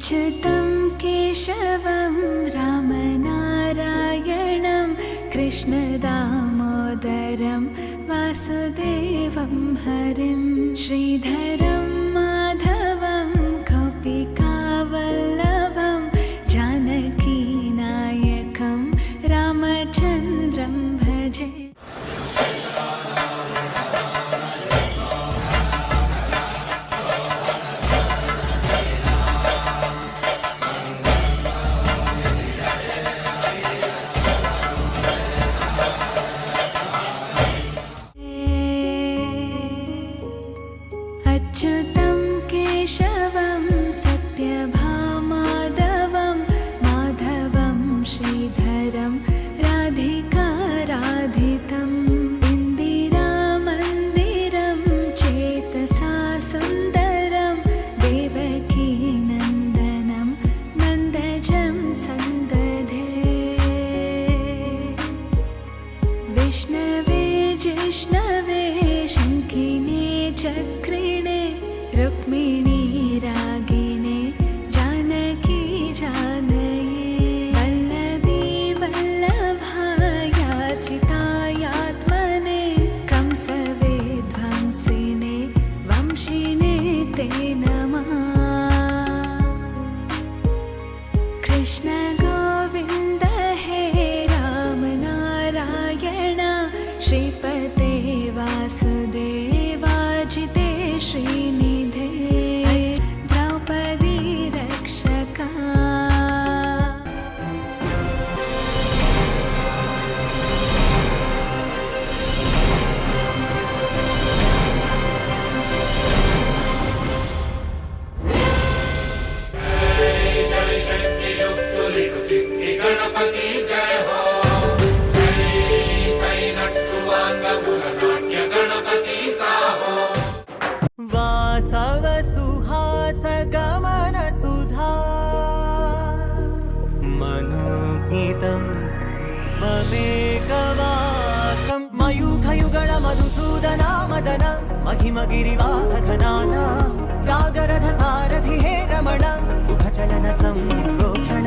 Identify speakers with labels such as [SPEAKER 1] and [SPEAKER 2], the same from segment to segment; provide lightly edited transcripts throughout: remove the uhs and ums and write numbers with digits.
[SPEAKER 1] अच्युतं केशवं रामनारायणं कृष्णदामोदरं वासुदेवं हरिं श्रीधरं माधवं गोपिकावल्लभं जानकीनायकं रामचन्द्रं भजे। अच्युतं केशवं सत्यभामाधवं माधवं श्रीधरं राधिकाराधितम् इन्दिरामन्दिरं चेतसा सुन्दरं देवकीनन्दनं नन्दजं सन्दधे विष्णवे जिष्णवे शङ्किने चक्रिणे रुक्मिणी रागिणे जानकी जानये वल्लभी वल्लभायार्चितायात्मने कंसवेध्वंसिने वंशिने ते नमः। कृष्ण गोविन्द हे राम नारायण श्रीपते वासुदेवाजिते श्रीनिधे द्रौपदी रक्षका।
[SPEAKER 2] जय शक्ति युक्त लिटु सिद्धि गणपति जय हो। सै नट्टु वांगमुल नाट्य गणपति साहो।
[SPEAKER 3] वासव सुहास गमन सुधा मनोज्ञितं ममेकवासं मयूखयुगल मधुसूदना मदन महिमगिरिवाहघनाना रागरथ सारथि हे रमण सुखचलन संप्रोक्षण।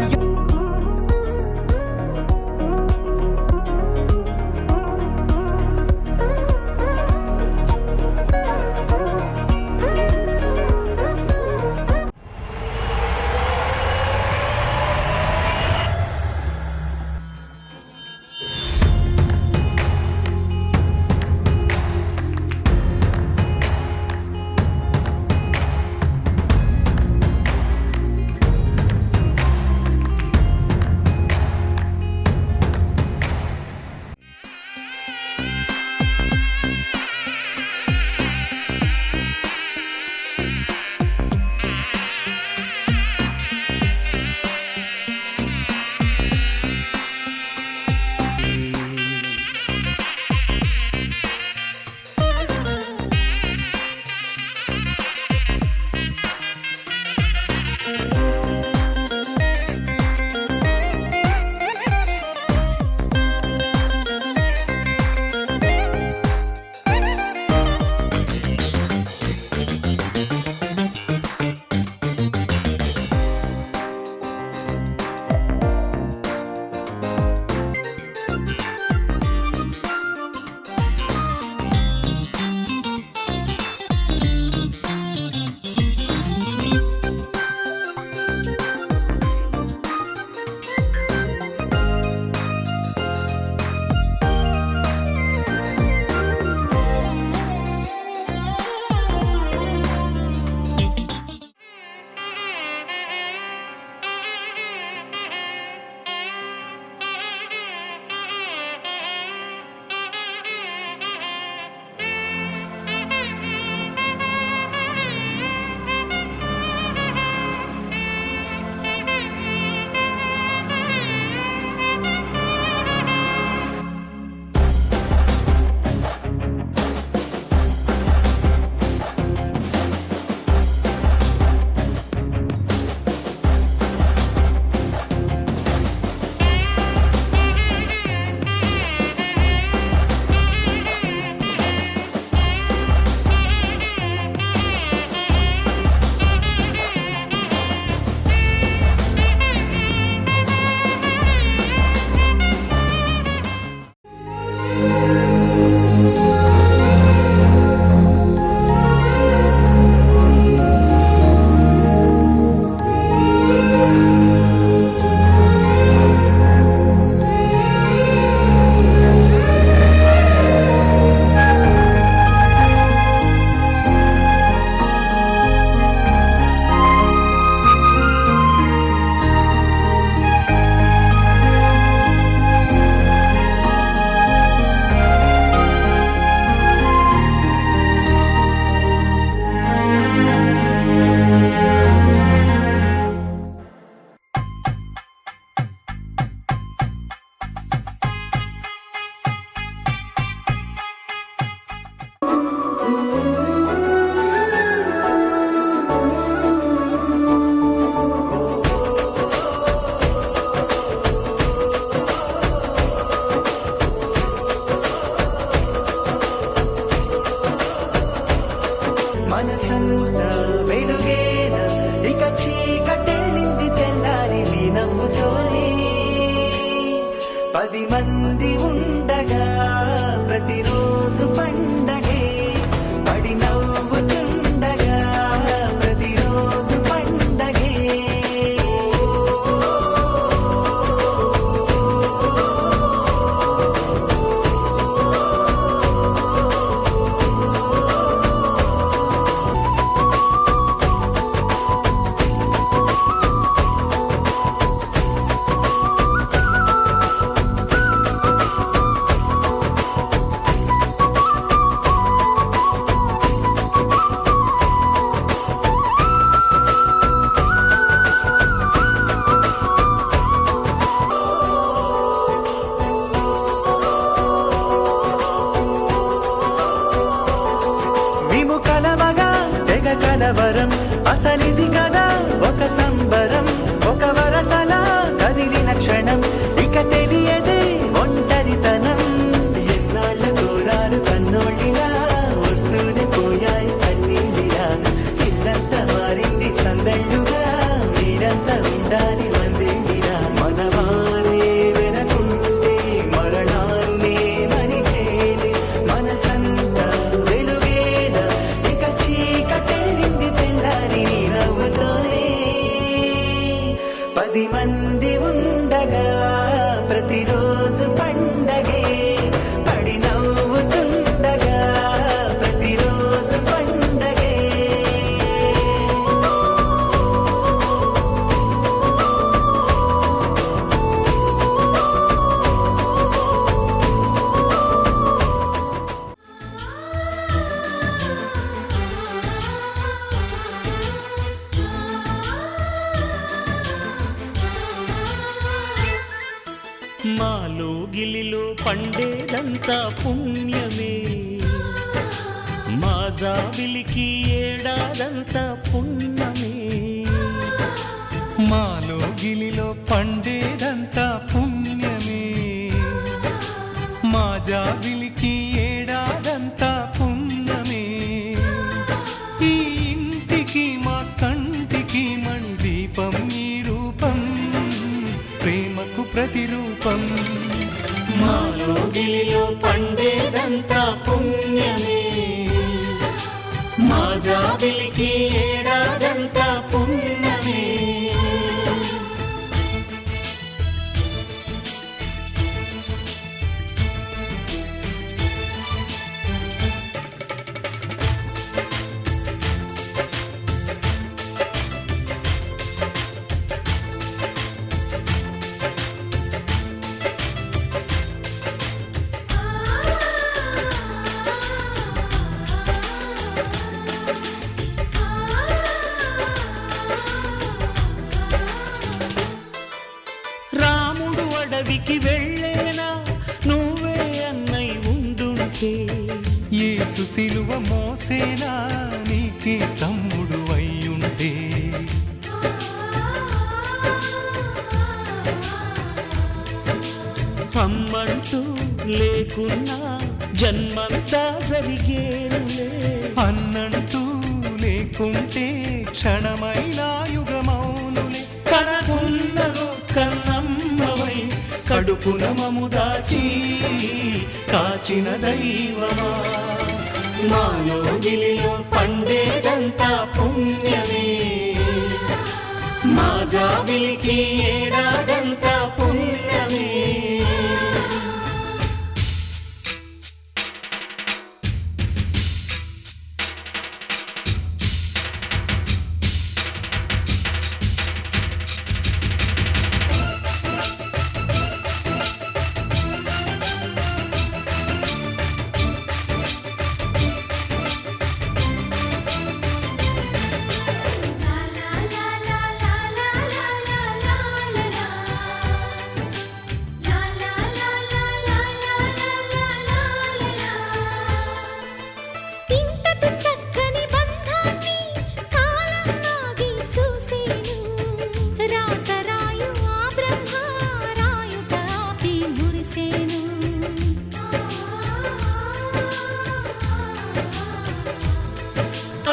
[SPEAKER 3] మనసంతా వెలుగేనా ఇక చీకటెళ్ళింది తెల్లారి నీ నవ్వుతోనే 10 మంది ఉండగా ప్రతిరోజు పండగే పడి నవ్వుతుండగా ప్రతిరోజు పండగే కలవగా తెగ కలవరం అసలిది కదా ఒక సంబరం ఒక వరసలా కదిలిన క్షణం ఇక తెలియదే ఒంటరితనం ఎన్నాళ్ళ కోరాలు కన్నోళ్ళిలా వస్తూనే పోయాయి కన్నీళ్ళిలా ఇల్లంతా మారింది సందళ్ళుగా మీరంతా ఉండాలి వందేళ్ళిలా మనవారే వెనకుంటే మరణాన్నే మరిచేలే మనసంతా 10 మంది ఉండగా ప్రతిరోజు పండగే పడి నవ్వుతుండగా ప్రతిరోజు పండగే
[SPEAKER 4] మాలో గిలిలో పండేదంతా పుణ్యమే మా జాబిలికి ఏడాదంతా పుణ్యమే
[SPEAKER 5] మాలో గిలిలో పండేదంతా పుణ్యమే మా జాబిలికి ఏడాదంతా పుణ్యమే ఈ ఇంటికి మా కంటికి మణి దీపం ఈ రూపం ప్రేమకు ప్రతిరూపం
[SPEAKER 4] మాలో గిలిలో పండేదంతా పుణ్యమే మా జాబిలికి ఏడాదంతా పుణ్యమే అడవికి వెళ్ళేనా నువ్వే అన్నై ఉండుంటే
[SPEAKER 5] యేసు సిలువ మోసేనా నీకే తమ్ముడు అయ్యుంటే
[SPEAKER 4] అమ్మంటూ లేకున్నా జన్మంతా జరిగేనులే
[SPEAKER 5] అన్నంటూ లేకుంటే క్షణమైనా యుగమౌనులే
[SPEAKER 4] కనకున్నదో కన్నమ్మవై కడుపున మము దాచి కాచిన దైవమా మాలో గిలిలో పండేదంతా పుణ్యమే మా జాబిలికి ఏడాదంతా పుణ్యమే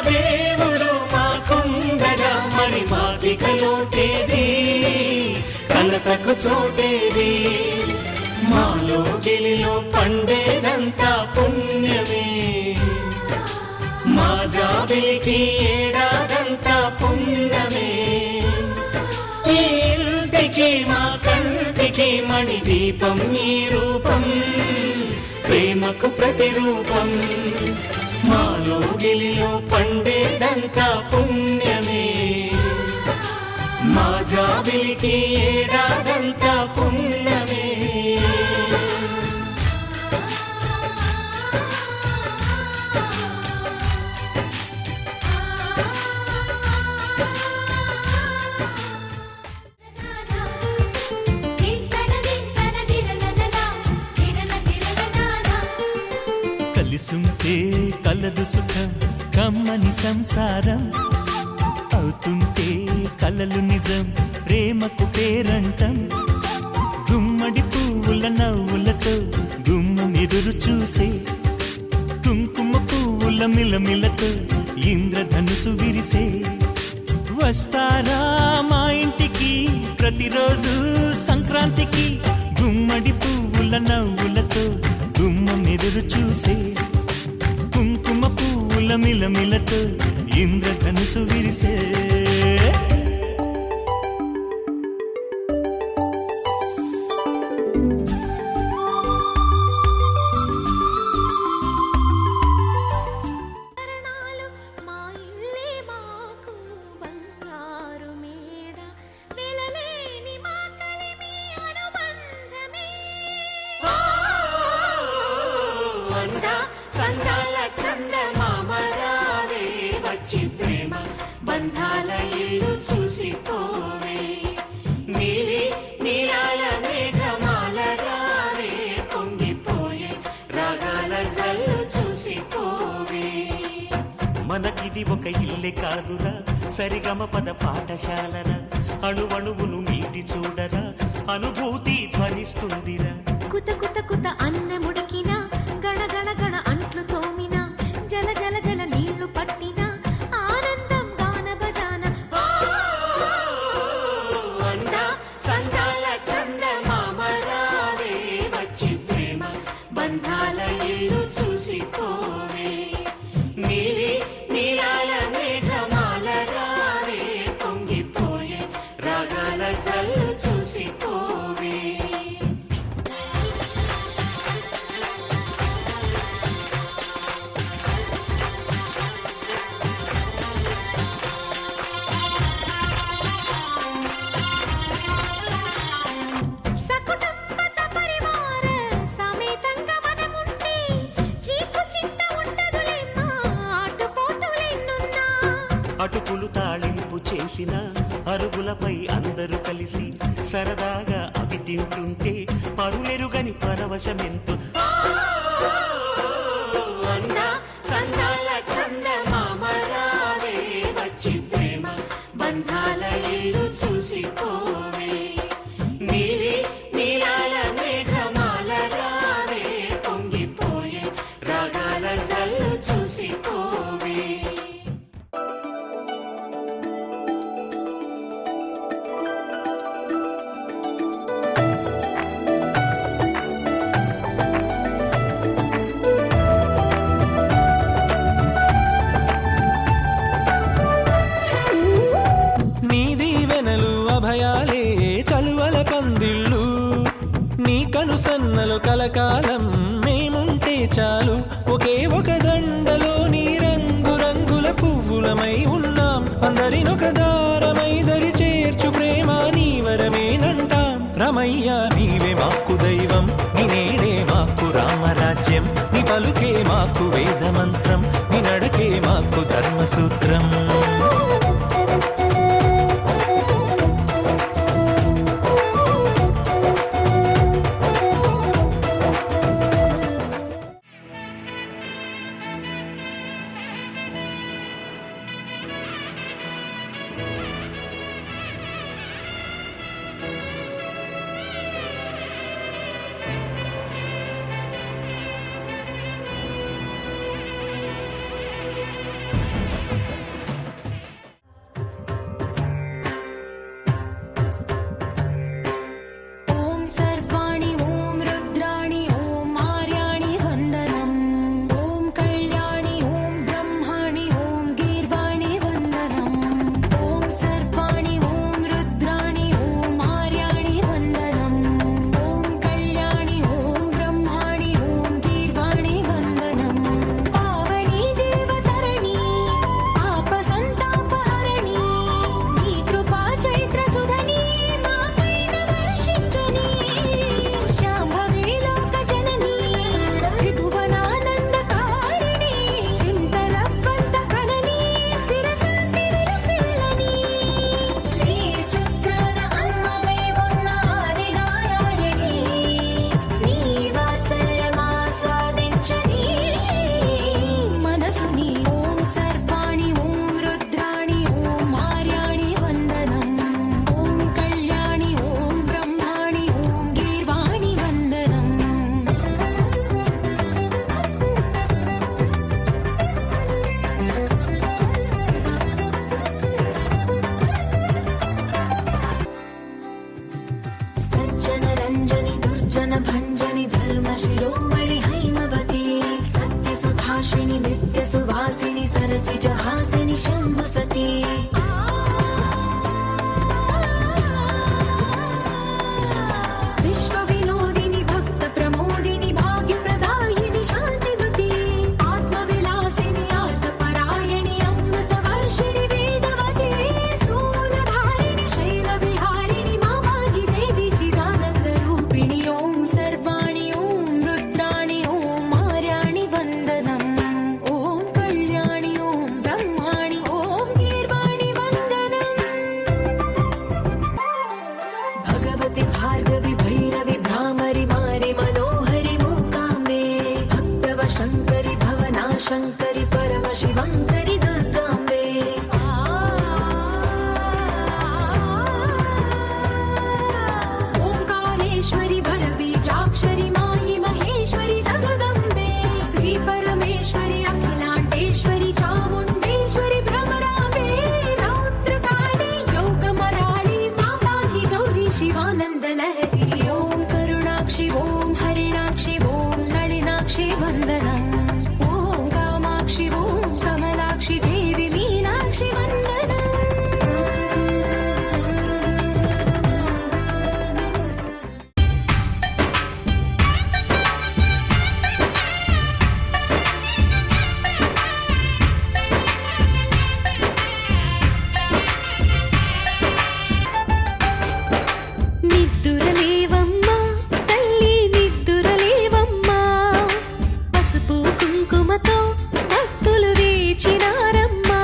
[SPEAKER 4] దేవుడు మాకుండగా మరి మాకిక లోటేది, కలతకు చోటేది. మాలో గిలిలో పండేదంతా పుణ్యమే, మా జాబిలికి ఏడాదంతా పుణ్యమే. ఈ ఇంటికి మా కంటికి మణి దీపం ఈ రూపం, ప్రేమకు ప్రతిరూపం. మాలో గిలిలో పండేదంతా పుణ్యమే, మా జాబిలికి ఏడాదంతా పుణ్యమే.
[SPEAKER 5] కలిసుంటే కలదు సుఖం కమ్మని సంసారం, అవుతుంటే కలలు నిజం ప్రేమకు పేరంటం. గుమ్మడి పువ్వుల నవ్వులతో గుమ్మం ఎదురు చూసే, కుంకుమ పువ్వుల మిలమిలతో ఇంద్రధనుసు విరిసే. వస్తారా మా ఇంటికి ప్రతిరోజు సంక్రాంతికి, గుమ్మడి పువ్వుల నవ్వులతో గుమ్మం ఎదురు చూసే, కుంకుమ పువ్వుల మిలమిలతో ఇంద్రధనుసు విరిసే.
[SPEAKER 4] సందాల చందమామ రావే వచ్చి ప్రేమ బంధాల ఇల్లు చూసిపోవే. నీలి నీలాల మేఘమాల రావే పొంగిపోయే రాగాల జల్లు చూసిపోవే.
[SPEAKER 6] మనకిది ఒక ఇల్లే కాదురా, సరిగమ పద పాఠశాలరా. అణువణువును మీటి చూడరా, అనుభూతి ధ్వనిస్తుందిరా.
[SPEAKER 1] కుత కుత కుత అన్నముడికిన గణ గణ గణ అంట్లు తోమిన, జల జల జల నీళ్లు పట్టిన ఆనందం గాన భజాన.
[SPEAKER 4] సందాల చందమామ రావే వచ్చి ప్రేమ బంధాల ఇల్లు చూసిపోవే. నీలి నీలాల మేఘమాల రావే పొంగిపోయే రాగాల జల్లు చూసిపోవే.
[SPEAKER 1] సకుటుంబ సపరివార సమేతంగా మనముంటే చీకు చింత ఉండదులేమ్మా, ఆటుపోటులెన్నున్నా.
[SPEAKER 6] అటుకులు తాళింపు చేసిన అరుగులపై అందరూ కలిసి సరదాగా అవి తింటుంటే పరులెరుగని పరవశమెంతో.
[SPEAKER 4] సందాల చందమామ రావే వచ్చి ప్రేమ బంధాల ఇల్లు చూసిపోవే. నీలి నీలాల మేఘమాల రావే పొంగిపోయే రాగాల జల్లు చూసిపోవే.
[SPEAKER 5] నీ దీవెనలు అభయాలే చలువల పందిళ్ళు, నీ కనుసన్నలు కలకాలం మేముంటే చాలు. ఒకే ఒక దండలో నీ రంగు రంగుల పువ్వులమై ఉన్నాం, అందరినొక దారమై దరి చేర్చు ప్రేమ నీ వరమేనంటాం. రమయ్య నీవే మాకు దైవం, నీ నేడే మాకు రామరాజ్యం, నీ పలుకే మాకు వేద మంత్రం, నీ నడకే మాకు ధర్మసూత్రం.
[SPEAKER 1] శంకరి పరమ శివంకరి దుర్గాంబే ఓంకారేశ్వరి బలబీజాక్షరి మాయి మహేశ్వరి జగదంబే శ్రీ పరమేశ్వరి అఖిలాండేశ్వరి చాముండేశ్వరి భ్రమరాంబే రౌద్రకాళి యోగమరాళి మాతాహి గౌరీ శివానంద లహరి ఓం కరుణాక్షి ఓం హరిణాక్షి ఓం నళినాక్షి వందనం ఓం కామాక్షి ఓం కమలాక్షి దేవి మీనాక్షి వందనం
[SPEAKER 7] నిద్దురలేవమ్మా తల్లి నిద్దురలేవమ్మా పసుపు కుంకుమతో భక్తులు వేచినారమ్మా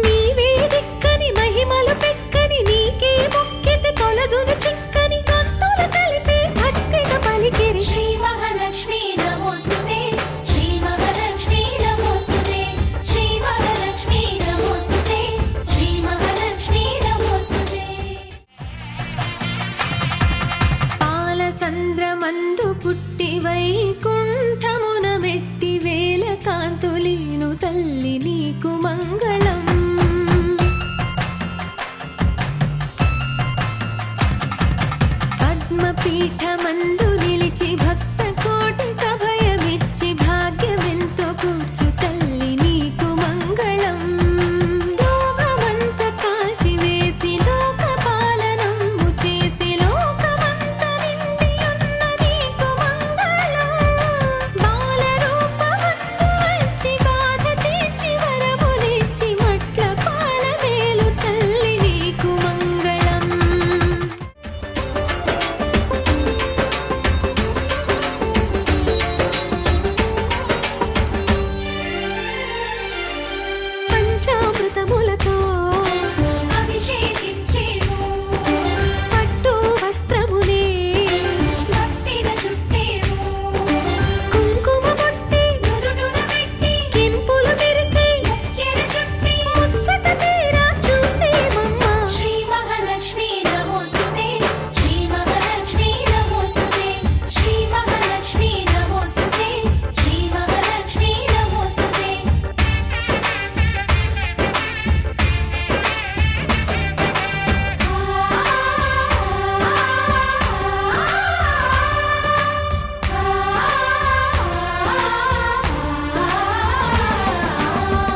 [SPEAKER 7] నీవే దిక్కని మహిమలు పెక్కని నీకే మొక్కితే తొలగును చిక్కని గొంతులు కలిపి భక్తిగా పలికిరి
[SPEAKER 1] శ్రీ మహాలక్ష్మీ నమోస్తుతే శ్రీ మహాలక్ష్మీ నమోస్తుతే శ్రీ మహాలక్ష్మీ నమోస్తుతే శ్రీ మహాలక్ష్మీ నమోస్తుతే
[SPEAKER 7] పాలసంద్రమందు పుట్టి వైకుంఠమున మెట్టి వేల కాంతులీను తల్లి నీకు మంగళం పద్మపీఠమందు నిలిచి భక్త కోటిక భయమిచ్చి భాగ్యమెంతో కూర్చు తల్లి నీకు మంగళం లోకమంత కాచి వేసి లోక పాలనము చేసి లోకమంత నిండి ఉన్న నీకు మంగళం బాలరూపమందు వచ్చి బాధ తీర్చి వరములిచ్చి మట్ల పాలమేలు తల్లి నీకు మంగళం పంచామృతములతో
[SPEAKER 1] అభిషేకించేము
[SPEAKER 7] పట్టు వస్త్రమునే
[SPEAKER 1] భక్తిగా చుట్టేము
[SPEAKER 7] కుంకుమ బొట్టి
[SPEAKER 1] నుదుటున పెట్టి
[SPEAKER 7] కెంపులు మెరిసే
[SPEAKER 1] ముక్కెర చుట్టి
[SPEAKER 7] ముచ్చట తీరా చూసేమమ్మా
[SPEAKER 1] శ్రీ మహాలక్ష్మీ నమోస్తుతే శ్రీ మహాలక్ష్మీ నమోస్తుతే శ్రీ మహాలక్ష్మీ నమోస్తుతే శ్రీ మహాలక్ష్మీ నమోస్తుతే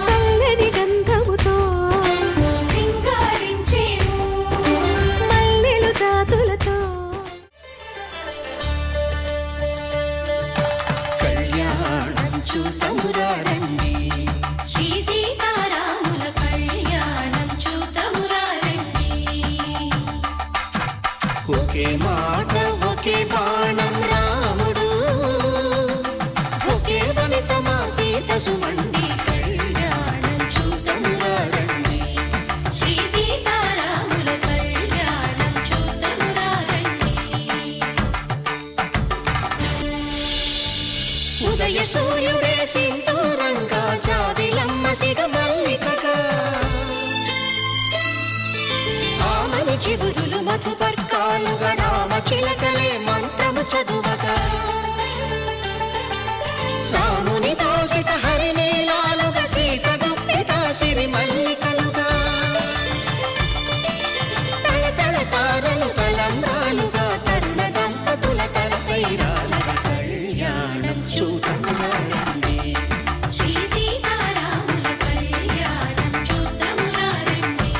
[SPEAKER 7] చల్లని గంధముతో
[SPEAKER 1] సింగారించేము
[SPEAKER 7] మల్లెలు జాజులతో
[SPEAKER 4] కళ్యాణం చూతమురారండి
[SPEAKER 1] శ్రీ సీతారాముల కళ్యాణం చూతమురారండి
[SPEAKER 4] ఒకే మాట ఒకే బాణం రాముడు ఒకే వనిత మా సీత సుమండి కళ్యాణం చూతమురారండి
[SPEAKER 1] శ్రీ సీతారాముల కళ్యాణం చూతమురారండి
[SPEAKER 4] ఉదయ సూర్యుడే సింధూరంగా జాబిలమ్మ సిగ మల్లికగా ఆమని చివురులు మధుపర్కాలుగా రామ చిలకలే మంత్రము చదువగా రాముని దోసిట హరినీలాలుగా సీత గుప్పిట సిరి మల్లికలుగా తళతళ తారలు తలంబ్రాలుగా తరుణ దంపతుల తలపైరాలుగా కళ్యాణం చూతమురారండి
[SPEAKER 1] శ్రీ సీతారాముల కళ్యాణం చూతమురారండి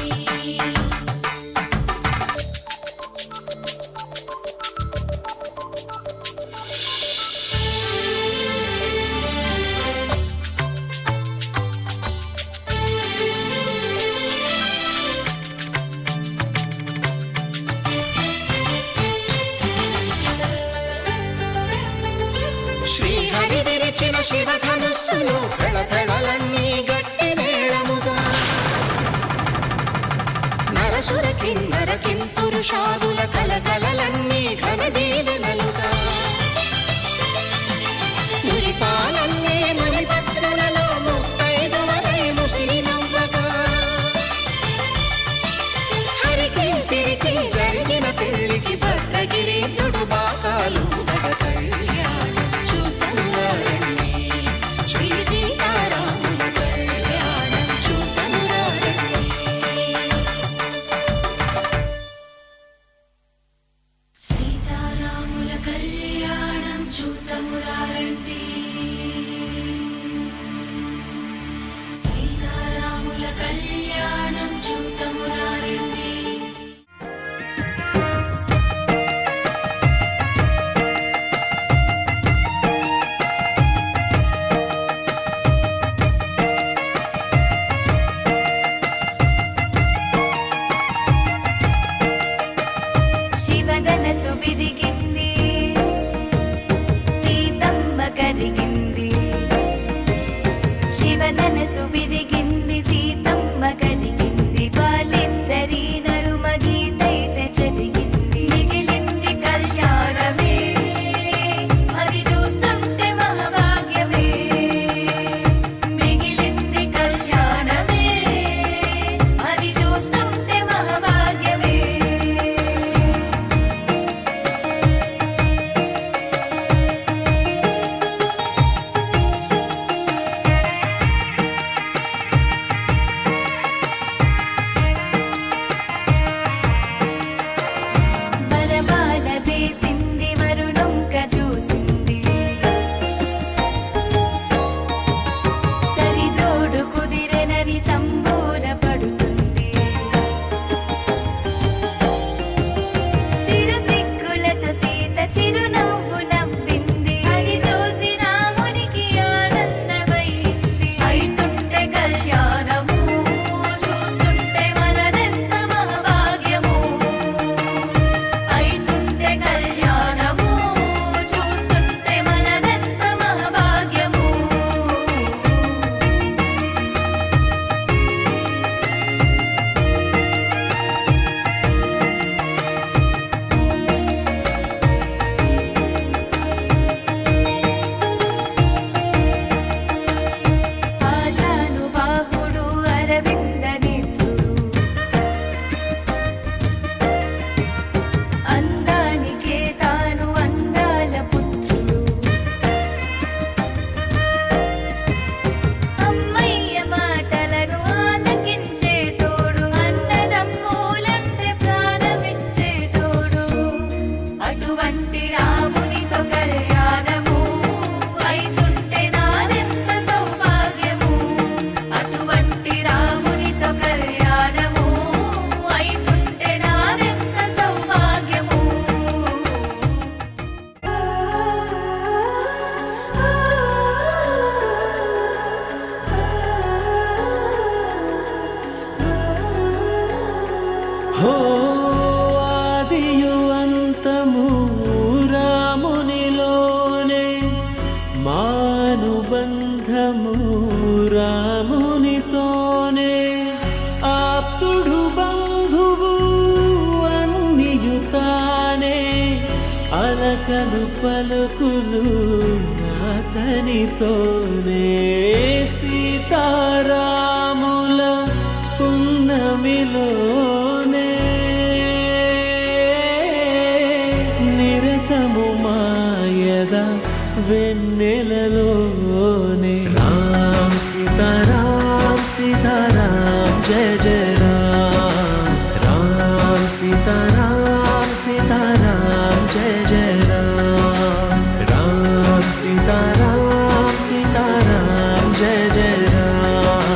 [SPEAKER 4] శ్రీహరి విరిచిన శివధనుస్సులు పెళపెళలన్నీ గట్టి మేళముగా నరసుర కిన్నర కింపురుషాదుల కలకలలన్నీ ఘన దీవెనలుగా మురిపాలన్నీ మునిపత్రుల శబరిగిరీంద్రుడు బాకాలు నగ కళ్యాణం చూతమురారండి శ్రీ సీతారాముల కళ్యాణం చూతమురారండి
[SPEAKER 1] సీతారాముల కళ్యాణం చూతమురారండి సీతారాముల కళ్యాణం చూతమురారండి శివధనసు విరిగింది సీతమ్మ కరిగింది శివధనసు విరిగింది సీతమ్మ కరిగింది వాళ్ళిద్దరి నడుమ గీతైతే జరిగింది మిగిలింది కళ్యాణమే అది చూస్తుంటే మహాభాగ్యమే మిగిలింది కళ్యాణమే అది చూస్తుంటే మహాభాగ్యమే బలబాల వేసింది వరుణొంక చూసింది సరిజోడు కుదిరెనని సంబోరపడుతుంది చిరుసిగ్గులతో సీత చిరునవ్వు నవ్వింది అది చూసి రామునికి ఆనందమైంది అయితుంటే కళ్యాణము చూస్తుంటే మనదెంత మహాభాగ్యము అయితుంటే కళ్యాణము చూస్తుంటే మనదెంత మహాభాగ్యము ఆజానుబాహుడు అరవింద నేత్రుడు అందానికే తాను అందాల పుత్రుడు అమ్మయ్య మాటలను ఆలకించేటోడు అన్నదమ్ములంటే ప్రాణమిచ్చేటోడు అటువంటి రామునితో కళ్యాణము అయితుంటే నాదెంత సౌభాగ్యము అటువంటి రామునితో కళ్యాణము అయితుంటే నాదెంత సౌభాగ్యము
[SPEAKER 5] హో ఆదియు అంతము రామునిలోనే మానుబంధము రామునితోనే ఆప్తుడు బంధువు అన్నియుతానే అలకలు పలుకులు అతనితోనే సీతారాముల పున్నమిలోనే నిరతము మాయద వెన్నెలలోనే రామ్ సీతారాం సీతారాం జయ జయ రామ్ రామ్ సీతారాం సీతారాం జయ జయ రామ్ రామ్ సీతారాం సీతారాం జయ జయ రామ్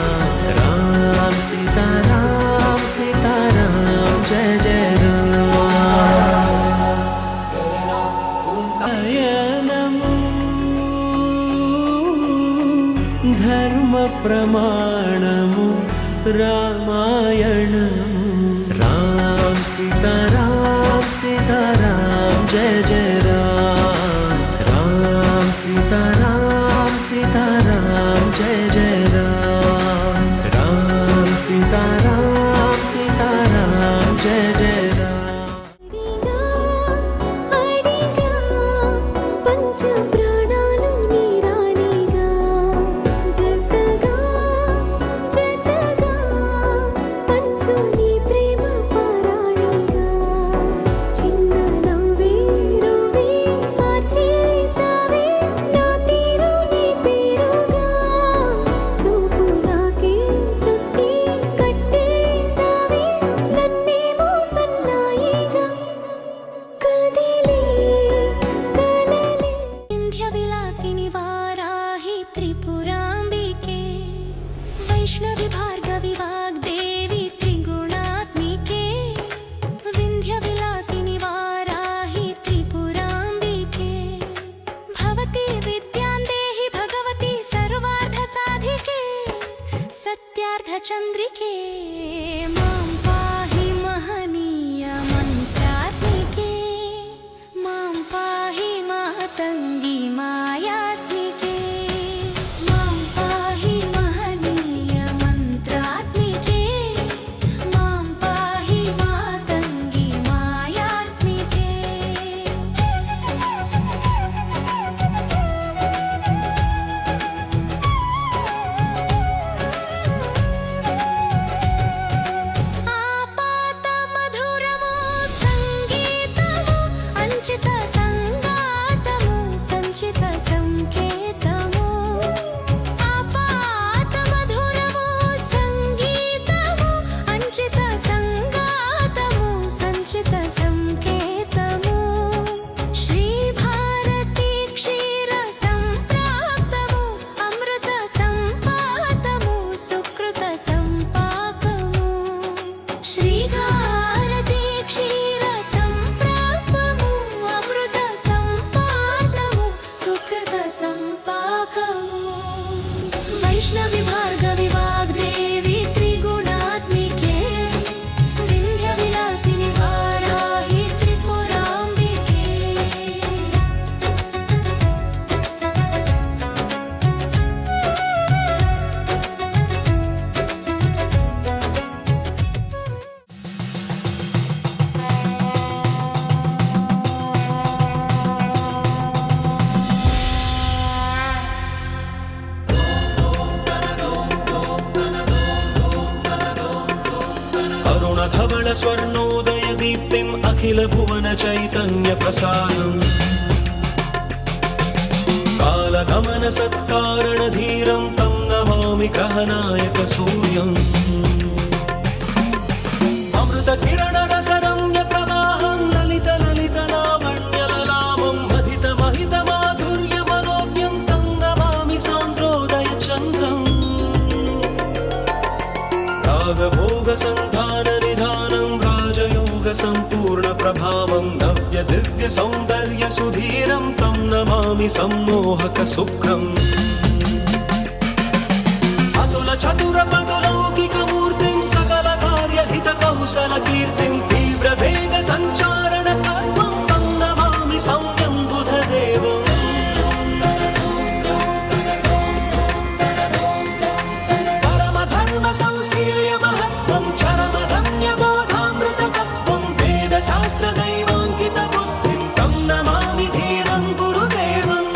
[SPEAKER 5] రామ్ సీతారాం సీతారాం జయ జయ రాయనము ధర్మ ప్రమాణము రామాయణము రామ్ సీతారాం సీతారాం జయ జయ రామ్ రామ్ సీతారాం సీతారాం జయ జయ రామ్ రామ్ సీతారాం సీతారాం జయ జయ రామ్
[SPEAKER 7] అడిగా పంచ ప్రాణాలు నీరాణిగా జతగా జతగా పంచు నీ ప్రేమ పారాణిగా చిన్న నవ్వు చంద్రికే మాం పాహి మహనీయ మంత్రాత్మికే మాం పాహి మాతంగి మాయాత్మికే మాం పాహి మహనీయ మంత్రాత్మికే మాం పాహి మాతంగి మాయాత్మికే ఆపాత మధురము సంగీతము అంచిత సంగాతము సంచిత సంకేతము ఆపాత మధురము సంగీతము అంచిత సంగాతము సంచిత సంకేతము శ్రీ భారతి క్షీర సంప్రాప్తము అమృత సంపాతము సుకృత సంపాకము శ్రీ భారతి క్షీర సంప్రాప్తము అమృత సంపాతము సుకృత సంపాకము వైష్ణవి భార్గవి వాగ్దేవి త్రిగుణాత్మికే వింధ్య విలాసిని వారాహి త్రిపురాంబికే
[SPEAKER 5] अरुणधवल स्वर्णोदय दीप्तिम् अखिल भुवन चैतन्य प्रसारम् कालगमन सत्कारण धीरं तं नमामि कहनायक सूर्यम् अमृत किरण रस रम्य प्रवाहं ललित ललित लावण्य ललामं महित महित माधुर्य मनोज्ञं तं नमामि सान्द्रोदय चन्द्रम् रागभोग संधान निधानं राजयोग संपूर्ण प्रभावं नव्य दिव्य सौन्दर्य सुधीरं तं नमामि सम्मोहक सुखम् अतुल चतुर पटुलौकिक मूर्तिं सकल कार्य हित कौशल कीर्तिं तीव्र वेग संचारण तत्त्वं तं नमामि सौम्यं बुधदेवम् परम धर्म संशील्य महत्त्वं चरम रम्य बोधामृत तत्त्वं वेद शास्त्र दैवाङ्कित बुद्धिं तं नमामि धीरं गुरुदेवम्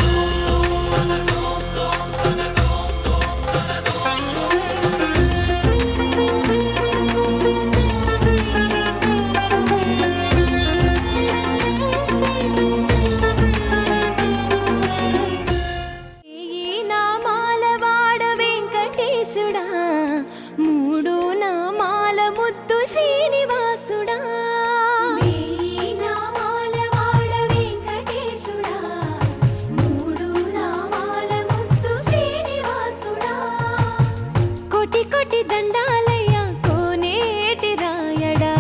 [SPEAKER 7] ఈ నామాల వాడ వెంకటేశుడా మూడు నామాల ముద్దు శ్రీనివాసుడా ఈ నామాల వాడ వెంకటేశుడా మూడు నామాల ముద్దు శ్రీనివాసుడా కోటి కోటి దండాలయ్య కోనేటి రాయడా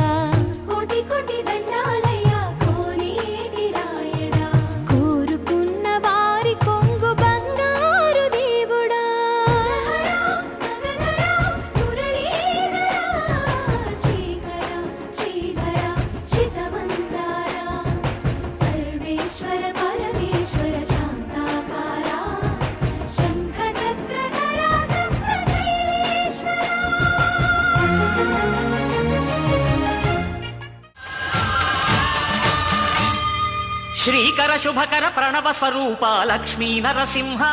[SPEAKER 7] కోటి కోటి దండాలయ్య కోనేటి రాయడా కోరుకున్న వారి కొంగు బంగారు దేవుడా శ్రీకర శ్రీధర చితమందార సర్వేశ్వర పరమేశ్వర శాంతాకార శంఖ చక్రధర సప్తశైలేశ్వర
[SPEAKER 6] శ్రీకర శుభకర ప్రణవ స్వరూప లక్ష్మీ నరసింహ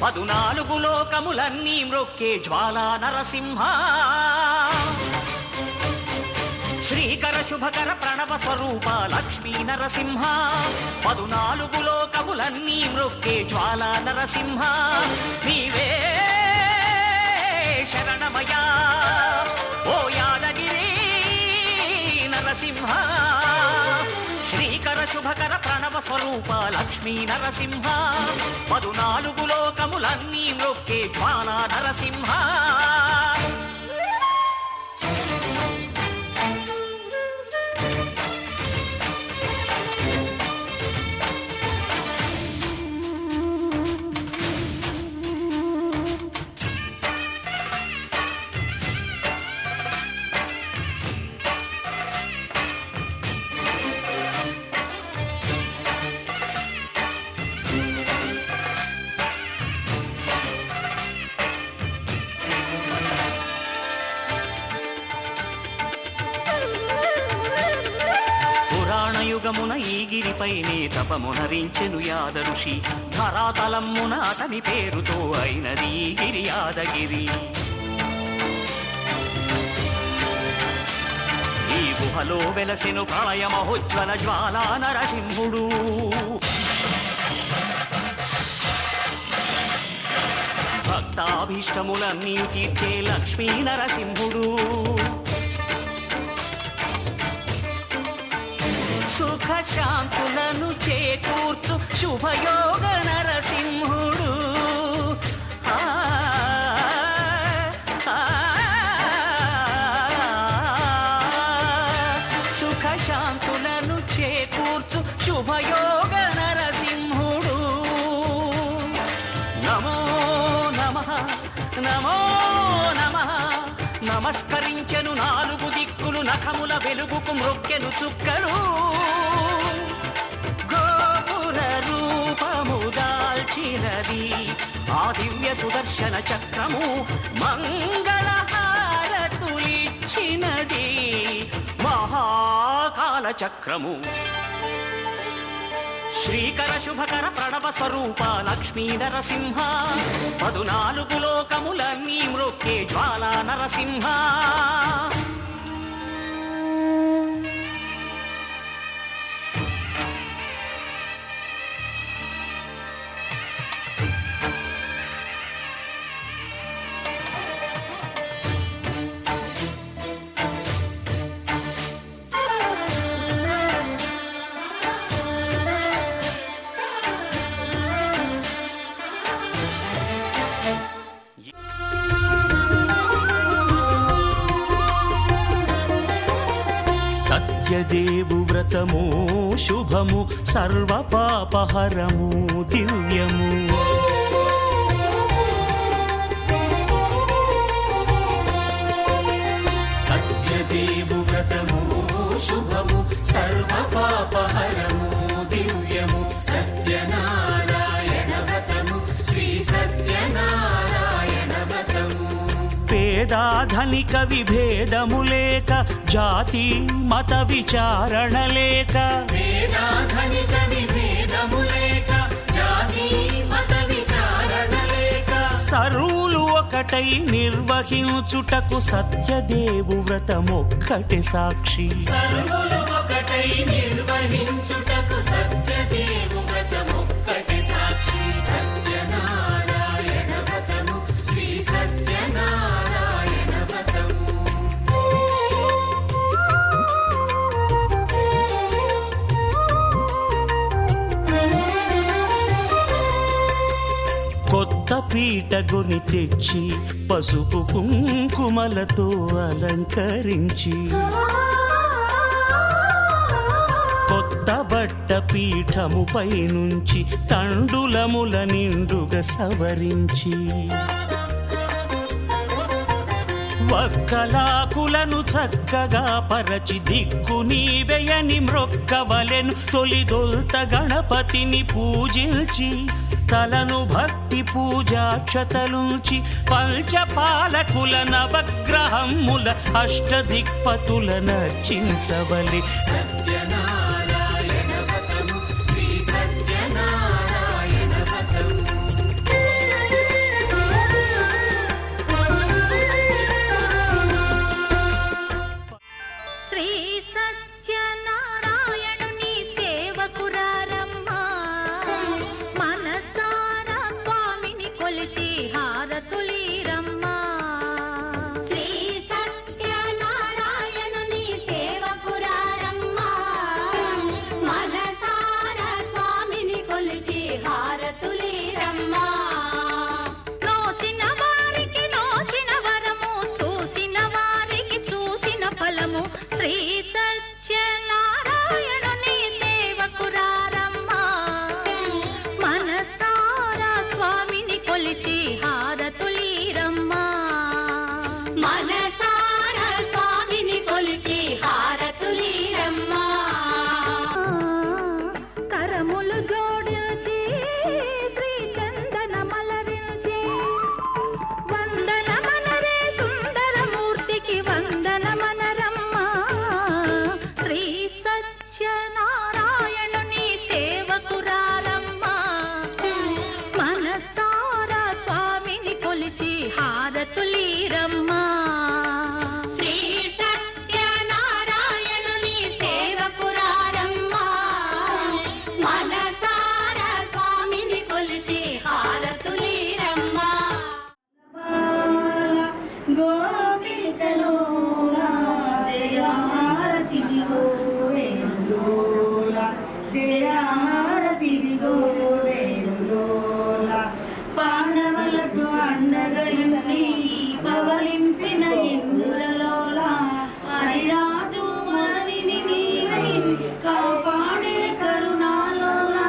[SPEAKER 6] పదునాలుగు లోకములన్నీ మ్రొక్కే జ్వాలా నరసింహ శ్రీకర శుభకర ప్రణవ స్వరూప లక్ష్మీ నరసింహ పదునాలుగు లోకములన్నీ మ్రొక్కే జ్వాలా నరసింహ నీవే శరణమయా ఓ యాదగిరి నరసింహ శ్రీకర శుభకర ప్రణవ స్వరూప లక్ష్మీ నరసింహ పదునాలుగు లోకములన్నీ మ్రొక్కే జ్వాలా నరసింహ కలియుగమున ఈ గిరిపైనే తపమునరించెను యాద ఋషి. ధరాతలమ్మున అతని పేరుతో అయినది ఈ గిరి యాదగిరి. ఈ గుహలో వెలసెను ప్రళయ మహోజ్వల జ్వాలా నరసింహుడు. భక్తాభీష్టములన్నీ తీర్చే లక్ష్మీ నరసింహుడు. సుఖ శాంతులను చేకూర్చు శుభయోగ నరసింహుడు. సుఖ శాంతులను చేకూర్చు శుభయోగ నరసింహుడు. నమో నమః నమో నమః. నమస్కరించెను నాలుగు దిక్కులు నఖముల వెలుగుకు మ్రొక్కెను చుక్కలు. గోపుర రూపము దాల్చినది ఆ దివ్య సుదర్శన చక్రము. మంగళహారతులిచ్చినది మహాకాల చక్రము. శ్రీకర శుభకర ప్రణవ స్వరూప లక్ష్మీ నరసింహ. 14 లోకములన్నీ మ్రొక్కే జ్వాలా నరసింహ. సత్యదేవు వ్రతము శుభము సర్వ పాపహరము దివ్యము.
[SPEAKER 4] సత్యదేవు వ్రతము శుభము సర్వ పాపహరము దివ్యము. సత్యనారాయణ వ్రతము శ్రీ సత్యనారాయణ వ్రతము.
[SPEAKER 6] పేదాధనిక విభేదము లేక జాతి మత విచారణ లేక.
[SPEAKER 4] వేదాధనిక విభేదము లేక జాతి మత విచారణ లేక.
[SPEAKER 6] సర్వులు ఒకటై నిర్వహించుటకు సత్యదేవు వ్రతమొక్కటి సాక్షి.
[SPEAKER 4] సర్వులు ఒకటై నిర్వహించుటకు సత్యదేవు వ్రతమొక్కటి సాక్షి. సత్యనారాయణ వ్రతము శ్రీ సత్యనారాయణ వ్రతము.
[SPEAKER 6] కొత్త పీట గొని తెచ్చి పసుపు కుంకుమలతో అలంకరించి. కొత్త బట్ట పీఠముపై నుంచి తండులముల నిండుగా సవరించి. వక్కలాకులను చక్కగా పరచి దిక్కు నీవెయని మ్రొక్కవలెను. తొలిదొల్త గణపతిని పూజించి తలను భక్తి పూజాక్షతలుంచి. పంచపాలకుల నవగ్రహముల అష్టదిక్పతుల నర్చించవలె.
[SPEAKER 4] సత్యనారాయణ వ్రతము శ్రీ సత్యనారాయణ వ్రతము.
[SPEAKER 1] శ్రీ సత్యనారాయణుని సేవకురారమ్మా. మనసారా స్వామిని కొలిచి హారతులీరమ్మా. శ్రీ సత్యనారాయణుని సేవకురారమ్మా. హారతులీరమ్మా శ్రీ సత్యనారాయణుని సేవకురారమ్మా మనసార స్వామిని కొలిచి హారతులీరమ్మా
[SPEAKER 8] గోపికలోలా జయహారతిదిగో వేణులోలా జయహారతిదిగో వేణులోలా పాండవులకు అండగయుండి పవలించిన ఇంద్రులలోలా హరిరాజు మరణిని నీవై కాపాడే కరుణాలోలా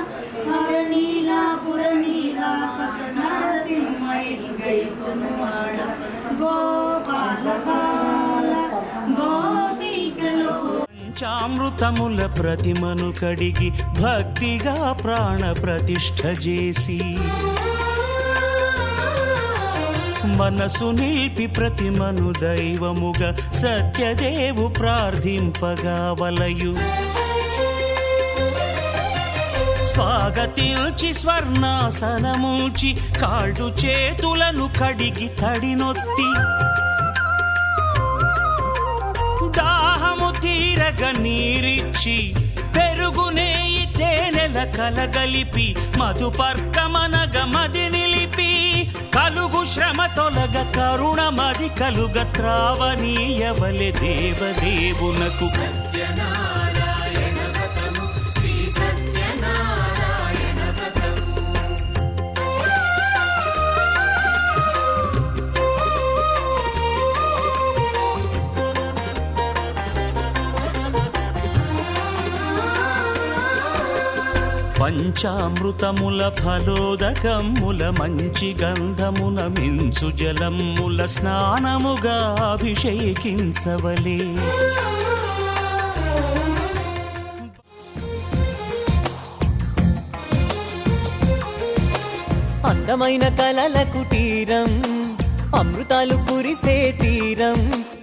[SPEAKER 8] హరనీలా పురనీలా ససనరసింహైలు గైకొనువాడ గోపాలబాల గోపికలో
[SPEAKER 5] పంచామృతముల ప్రతిమను కడిగి భక్తిగా ప్రాణ ప్రతిష్ఠ చేసి మనసు నిలిపి ప్రతిమను దైవముగా సత్యదేవు ప్రార్థింపగా వలయు స్వాగతించి స్వర్ణాసనముంచి కాళ్ళు చేతులను కడిగి తడినొత్తి దాహము తీరగ నీరిచ్చి పెరుగునేయి తేనెల కలగలిపి మధుపర్కమనగ మది నిలిపి కలుగు శ్రమ తొలగ కరుణ మది కలుగ త్రావనీయవలె దేవదేవునకు
[SPEAKER 4] సత్యనారాయణ వ్రతము శ్రీ సత్యనారాయణ వ్రతము
[SPEAKER 5] పంచామృతముల ఫలోదకముల మంచి గంధమున మించు జలముల స్నానముగా అభిషేకించవలే
[SPEAKER 9] అందమైన కలల కుటీరం అమృతాలు కురిసే తీరం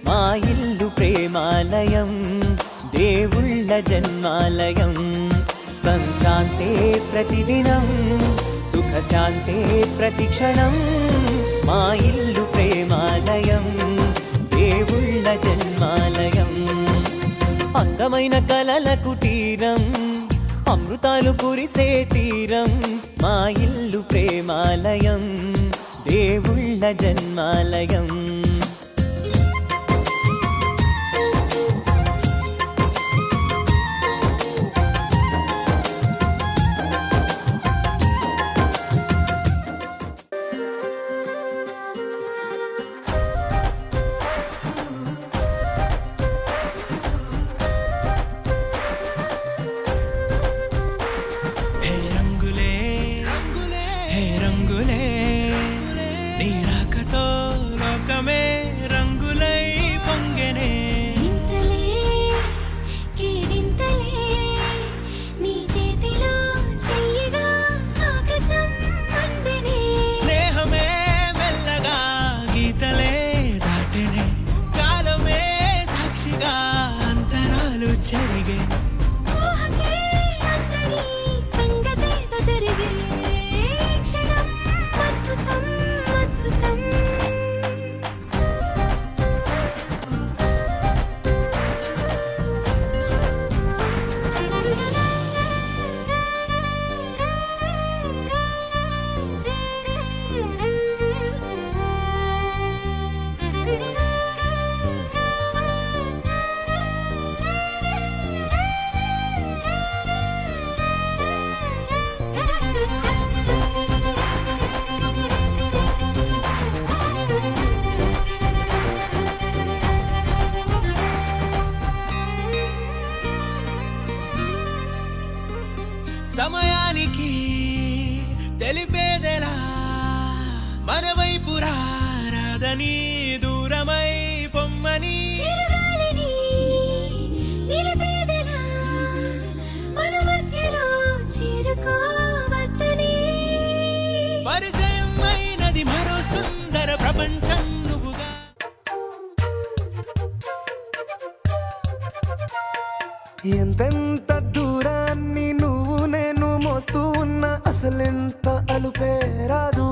[SPEAKER 9] మా ఇల్లు ప్రేమాలయం దేవుళ్ళ జన్మాలయం సంక్రాంతే ప్రతిదినం సుఖశాంతే ప్రతిక్షణం మా ఇల్లు ప్రేమాలయం దేవుళ్ళ జన్మాలయం అందమైన కలల కుటీరం అమృతాలు కురిసే తీరం మా ఇల్లు ప్రేమాలయం దేవుళ్ళ జన్మాలయం
[SPEAKER 5] సమయానికి తెలిపేదెలా మన వైపు రాదని దూరమై పొమ్మని పరిచయం అయినది మరో సుందర ప్రపంచం నువ్వుగా
[SPEAKER 3] ఎంతెంత దూరాన్ని నువ్వు నేను మోస్తూ ఉన్న అసలెంత అలుపే రాదు